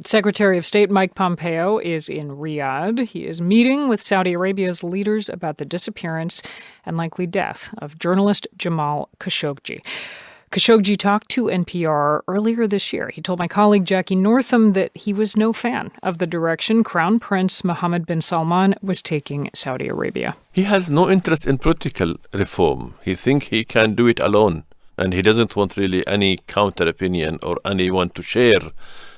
Secretary of State Mike Pompeo is in Riyadh. He is meeting with Saudi Arabia's leaders about the disappearance and likely death of journalist Jamal Khashoggi. Khashoggi talked to NPR earlier this year. He told my colleague Jackie Northam that he was no fan of the direction Crown Prince Mohammed bin Salman was taking Saudi Arabia. He has no interest in political reform. He thinks he can do it alone. And he doesn't want really any counter opinion or anyone to share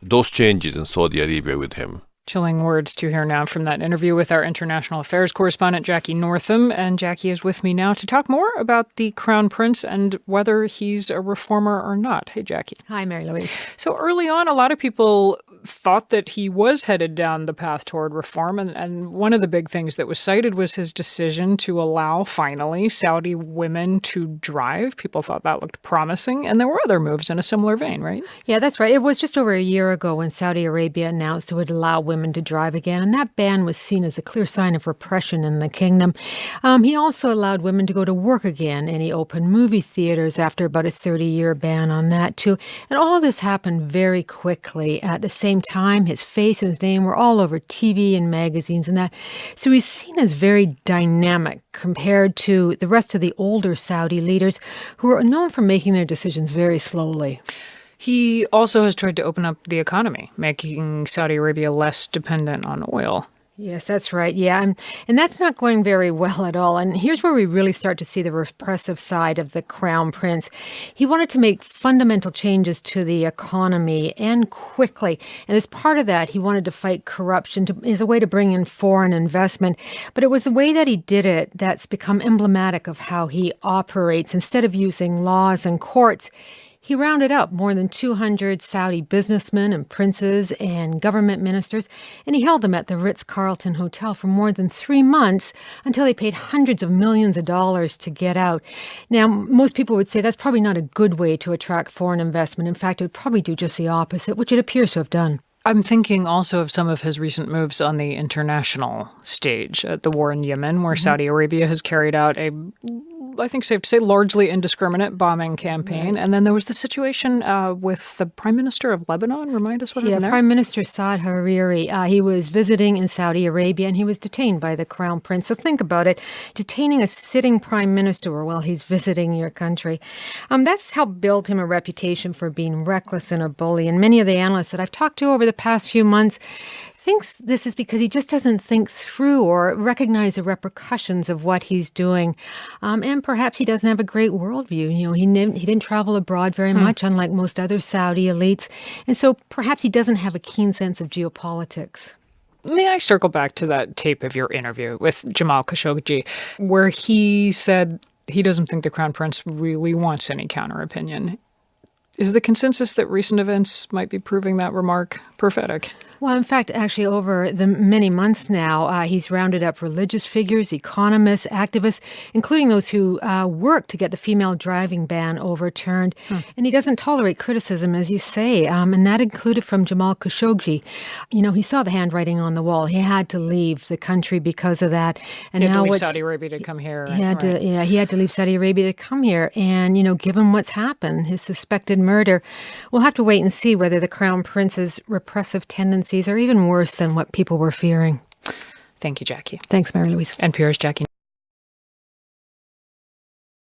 those changes in Saudi Arabia with him. Chilling words to hear now from that interview with our international affairs correspondent, Jackie Northam. And Jackie is with me now to talk more about the Crown Prince and whether he's a reformer or not. Hey, Jackie. Hi, Mary Louise. So early on, a lot of people thought that he was headed down the path toward reform. And one of the big things that was cited was his decision to allow, finally, Saudi women to drive. People thought that looked promising. And there were other moves in a similar vein, right? Yeah, that's right. It was just over a year ago when Saudi Arabia announced it would allow women to drive again, and that ban was seen as a clear sign of repression in the kingdom. He also allowed women to go to work again, and he opened movie theaters after about a 30-year ban on that, too. And all of this happened very quickly. At the same time, his face and his name were all over TV and magazines and that. So he's seen as very dynamic compared to the rest of the older Saudi leaders who are known for making their decisions very slowly. He also has tried to open up the economy, making Saudi Arabia less dependent on oil. Yes, that's right. Yeah, and that's not going very well at all. And here's where we really start to see the repressive side of the Crown Prince. He wanted to make fundamental changes to the economy and quickly. And as part of that, he wanted to fight corruption as a way to bring in foreign investment. But it was the way that he did it that's become emblematic of how he operates. Instead of using laws and courts, he rounded up more than 200 Saudi businessmen and princes and government ministers, and he held them at the Ritz-Carlton Hotel for more than 3 months until they paid hundreds of millions of dollars to get out. Now, most people would say that's probably not a good way to attract foreign investment. In fact, it would probably do just the opposite, which it appears to have done. I'm thinking also of some of his recent moves on the international stage, the war in Yemen, where Saudi Arabia has carried out I think safe to say, largely indiscriminate bombing campaign. Right. And then there was the situation with the Prime Minister of Lebanon. Remind us what happened there. Prime Minister Saad Hariri. He was visiting in Saudi Arabia, and he was detained by the Crown Prince. So think about it, detaining a sitting prime minister while he's visiting your country. That's helped build him a reputation for being reckless and a bully. And many of the analysts that I've talked to over the past few months thinks this is because he just doesn't think through or recognize the repercussions of what he's doing. And perhaps he doesn't have a great worldview. You know, he didn't travel abroad very much, unlike most other Saudi elites. And so perhaps he doesn't have a keen sense of geopolitics. May I circle back to that tape of your interview with Jamal Khashoggi, where he said he doesn't think the Crown Prince really wants any counter-opinion? Is the consensus that recent events might be proving that remark prophetic? Well, in fact, actually, over the many months now, he's rounded up religious figures, economists, activists, including those who work to get the female driving ban overturned. And he doesn't tolerate criticism, as you say, and that included from Jamal Khashoggi. You know, he saw the handwriting on the wall. He had to leave the country because of that. And he had to leave Saudi Arabia to come here. He had to leave Saudi Arabia to come here. And, you know, given what's happened, his suspected murder, we'll have to wait and see whether the Crown Prince's repressive tendencies are even worse than what people were fearing. Thank you, Jackie. Thanks, Mary Louise. NPR's Jackie.